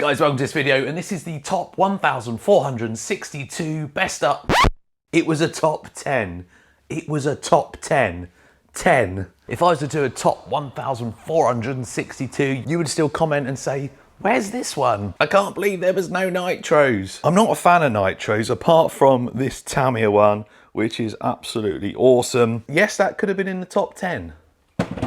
Guys, welcome to this video, and this is the top 1,462 best up. It was a top 10. It was a top 10. 10. If I was to do a top 1,462, you would still comment and say, where's this one? I can't believe there was no nitros. I'm not a fan of nitros, apart from this Tamiya one, which is absolutely awesome. Yes, that could have been in the top 10.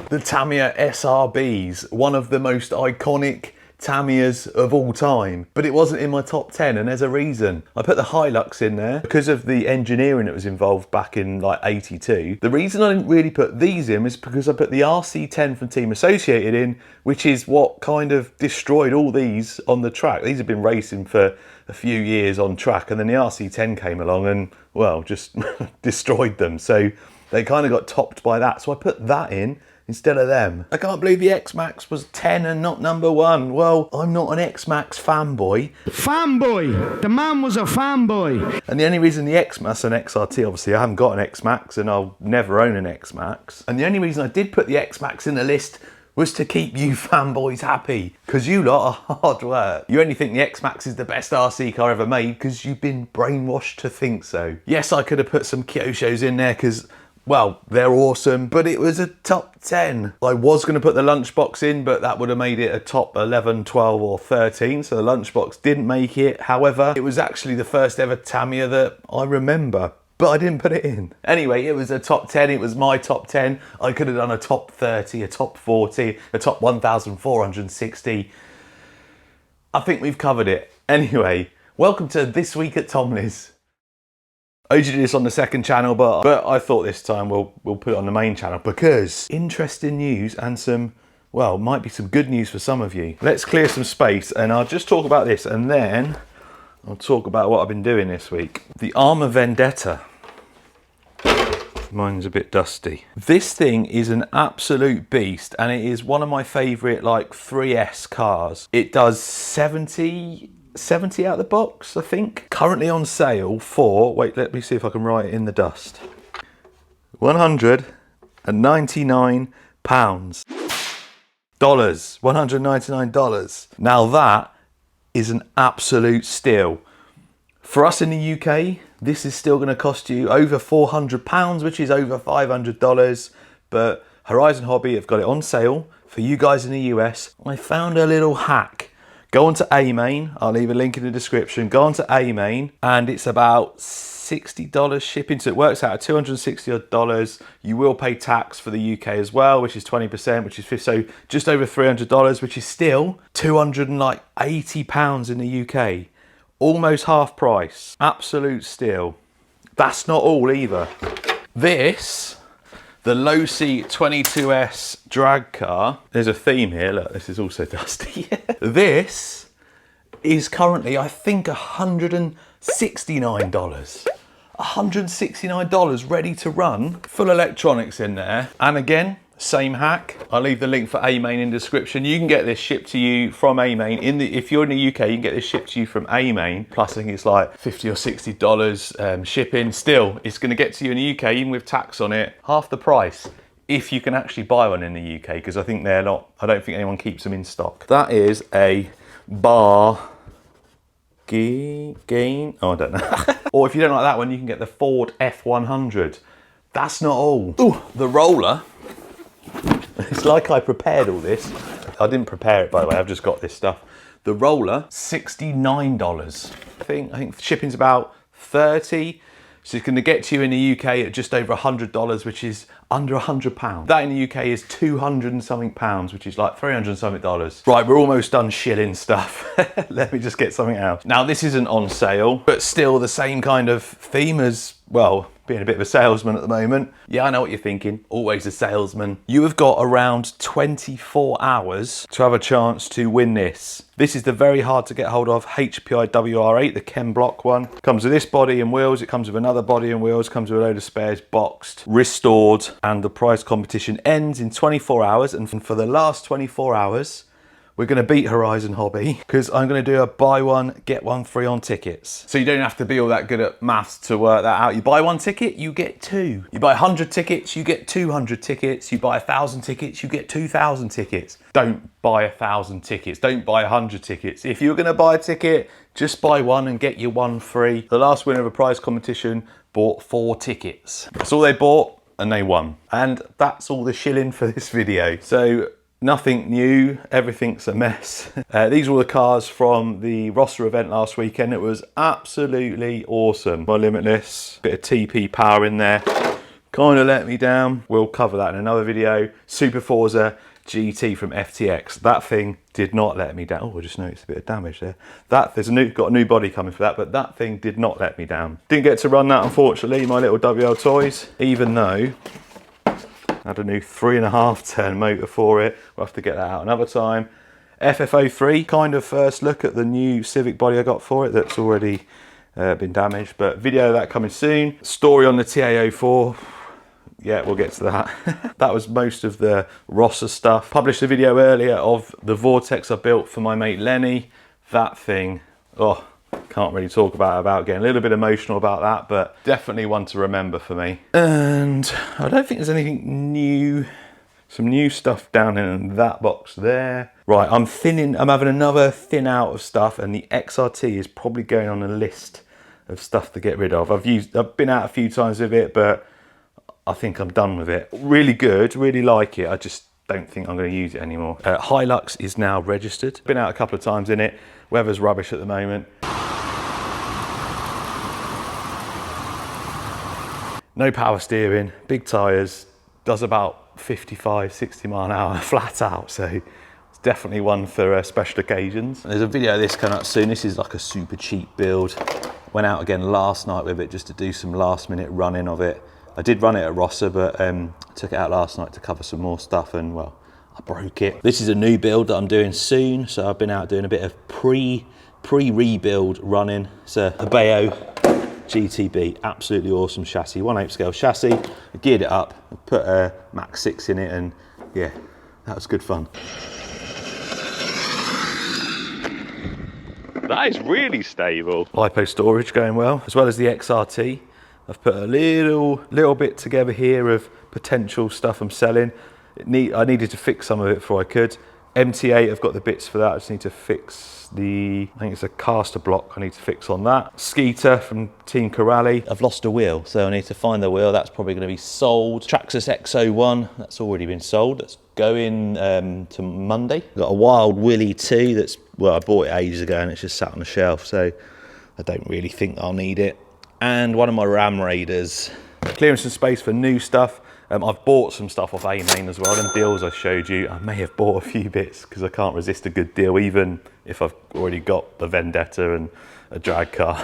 The Tamiya SRBs, one of the most iconic Tamiyas of all time, but it wasn't in my top 10, and there's a reason. I put the Hilux in there because of the engineering that was involved back in like 82. The reason I didn't really put these in is because I put the RC10 from Team Associated in, which is what kind of destroyed all these on the track. These have been racing for a few years on track, and then the RC10 came along and, well, just destroyed them. So they kind of got topped by that. So I put that in instead of them. I can't believe the X-Max was 10 and not number 1. Well, I'm not an X-Max fanboy. Fanboy! The man was a fanboy! And the only reason the X-Max and XRT, obviously I haven't got an X-Max and I'll never own an X-Max. And the only reason I did put the X-Max in the list was to keep you fanboys happy, because you lot are hard work. You only think the X-Max is the best RC car ever made because you've been brainwashed to think so. Yes, I could have put some Kyoshos in there because, well, they're awesome, but it was a top 10. I was going to put the Lunchbox in, but that would have made it a top 11, 12 or 13, so the Lunchbox didn't make it. However, it was actually the first ever Tamiya that I remember, but I didn't put it in. Anyway, it was a top 10, it was my top 10. I could have done a top 30, a top 40, a top 1,460. I think we've covered it. Anyway, welcome to This Week at Tomley's. I usually do this on the second channel, but I thought this time we'll put it on the main channel because interesting news and some, well, might be some good news for some of you. Let's clear some space and I'll just talk about this and then I'll talk about what I've been doing this week. The Armour Vendetta. Mine's a bit dusty. This thing is an absolute beast and it is one of my favourite like 3S cars. It does 70 out of the box, I think. Currently on sale for, wait, let me see if I can write it in the dust. £199. $199. Now that is an absolute steal. For us in the UK, this is still going to cost you over £400, which is over $500. But Horizon Hobby have got it on sale for you guys in the US. I found a little hack. Go on to A-Main, I'll leave a link in the description. Go on to A-Main and it's about $60 shipping, so it works out at $260 odd. You will pay tax for the UK as well, which is 20%, which is so just over $300, which is still £280 in the UK. Almost half price. Absolute steal. That's not all either. This, the low seat 22S drag car. There's a theme here, look, this is also dusty. This is currently, I think, $169. $169 ready to run. Full electronics in there. And again, same hack. I'll leave the link for A-Main in the description. You can get this shipped to you from A-Main. If you're in the UK, you can get this shipped to you from A-Main. Plus, I think it's like $50 or $60 shipping. Still, it's going to get to you in the UK, even with tax on it, half the price. If you can actually buy one in the UK, because I think they're not, I don't think anyone keeps them in stock. That is a bargain. Oh, I don't know. Or if you don't like that one, you can get the Ford F100. That's not all. Ooh, the roller. It's like I prepared all this. I didn't prepare it, by the way, I've just got this stuff. The roller, $69. I think shipping's about 30. So it's going to get to you in the UK at just over $100, which is under £100. That in the UK is 200 and something pounds, which is like 300 and something dollars. Right, we're almost done shilling stuff. Let me just get something else. Now this isn't on sale, but still the same kind of theme as, well, being a bit of a salesman at the moment. Yeah, I know what you're thinking. Always a salesman. You have got around 24 hours to have a chance to win this. This is the very hard to get hold of HPI WR8, the Ken Block one. Comes with this body and wheels. It comes with another body and wheels. Comes with a load of spares, boxed, restored, and the prize competition ends in 24 hours. And for the last 24 hours, we're going to beat Horizon Hobby because I'm going to do a buy one, get one free on tickets. So you don't have to be all that good at maths to work that out. You buy one ticket, you get two. You buy 100 tickets, you get 200 tickets. You buy 1,000 tickets, you get 2,000 tickets. Don't buy 1,000 tickets. Don't buy 100 tickets. If you're going to buy a ticket, just buy one and get your one free. The last winner of a prize competition bought 4 tickets. That's all they bought and they won. And that's all the shilling for this video. So nothing new, everything's a mess. These were the cars from the roster event last weekend. It was absolutely awesome. My Limitless, bit of TP power in there. Kind of let me down. We'll cover that in another video. Super Forza GT from FTX. That thing did not let me down. Oh, I just noticed a bit of damage there. Got a new body coming for that, but that thing did not let me down. Didn't get to run that, unfortunately, my little WL Toys, even though I had a new 3.5 turn motor for it. We'll have to get that out another time. FF03, kind of first look at the new Civic body I got for it that's already been damaged, but video of that coming soon. Story on the TA04. Yeah, we'll get to that. That was most of the Rosser stuff. Published a video earlier of the Vortex I built for my mate Lenny. That thing, oh, can't really talk about getting a little bit emotional about that, but definitely one to remember for me. And I don't think there's anything new. Some new stuff down in that box there. Right, I'm having another thin out of stuff, and the XRT is probably going on a list of stuff to get rid of. I've been out a few times with it, but I think I'm done with it. Really good, really like it. I just don't think I'm going to use it anymore. Hilux is now registered. Been out a couple of times in it. Weather's rubbish at the moment. No power steering, big tyres, does about 55, 60 mile an hour flat out. So it's definitely one for special occasions. There's a video of this coming up soon. This is like a super cheap build. Went out again last night with it just to do some last minute running of it. I did run it at Rosser, but took it out last night to cover some more stuff, and well, I broke it. This is a new build that I'm doing soon, so I've been out doing a bit of pre-rebuild running. It's a Bayo GTB, absolutely awesome chassis, 1/8 scale chassis. I geared it up, I put a Max 6 in it, and yeah, that was good fun. That is really stable. LiPo storage going well, as well as the XRT. I've put a little bit together here of potential stuff I'm selling. I needed to fix some of it before I could. MT8, I've got the bits for that. I just need to fix I think it's a caster block I need to fix on that. Skeeter from Team Corrali. I've lost a wheel, so I need to find the wheel. That's probably going to be sold. Traxxas X01, that's already been sold. That's going to Monday. Got a Wild Willy 2 that's, well, I bought it ages ago and it's just sat on the shelf, so I don't really think I'll need it. And one of my Ram Raiders. Clearing some space for new stuff. I've bought some stuff off A-Main as well. Them deals I showed you, I may have bought a few bits because I can't resist a good deal, even if I've already got the Vendetta and a drag car.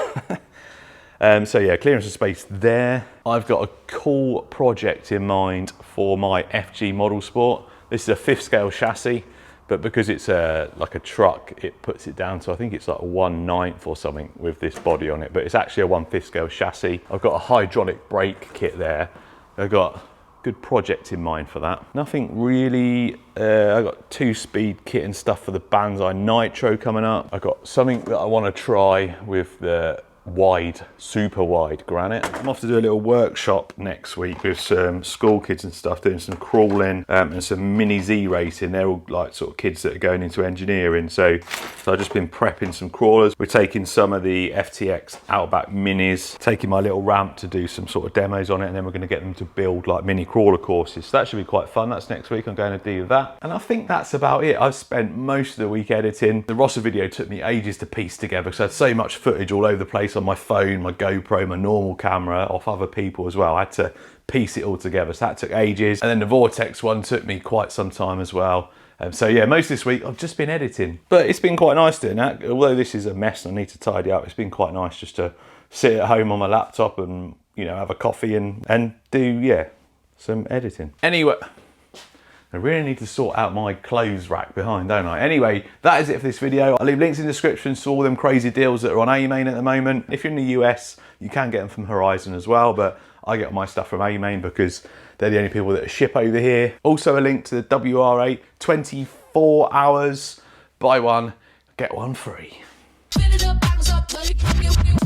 So yeah, clearing some space there. I've got a cool project in mind for my FG Model Sport. This is a 5th scale chassis, but because it's like a truck, it puts it down to, I think it's like a 1/9 or something with this body on it, but it's actually a 1/5 scale chassis. I've got a hydraulic brake kit there. I've got a good project in mind for that. Nothing really, I've got 2-speed kit and stuff for the Banzai Nitro coming up. I've got something that I want to try with the super wide granite. I'm off to do a little workshop next week with some school kids and stuff, doing some crawling and some mini Z racing. They're all like sort of kids that are going into engineering. So I've just been prepping some crawlers. We're taking some of the FTX Outback Minis, taking my little ramp to do some sort of demos on it, and then we're going to get them to build like mini crawler courses. So that should be quite fun. That's next week. I'm going to do that. And I think that's about it. I've spent most of the week editing. The Rosser video took me ages to piece together because I had so much footage all over the place on my phone, my GoPro, my normal camera, off other people as well. I had to piece it all together, so that took ages. And then the Vortex one took me quite some time as well. So yeah, most of this week I've just been editing, but it's been quite nice doing that. Although this is a mess and I need to tidy up, it's been quite nice just to sit at home on my laptop and, you know, have a coffee and do, yeah, some editing. Anyway, I really need to sort out my clothes rack behind, don't I? Anyway, that is it for this video. I'll leave links in the description to all them crazy deals that are on A-Main at the moment. If you're in the US, you can get them from Horizon as well, but I get my stuff from A-Main because they're the only people that ship over here. Also a link to the WR8 24 hours buy one, get one free. Fill it up, bottles up,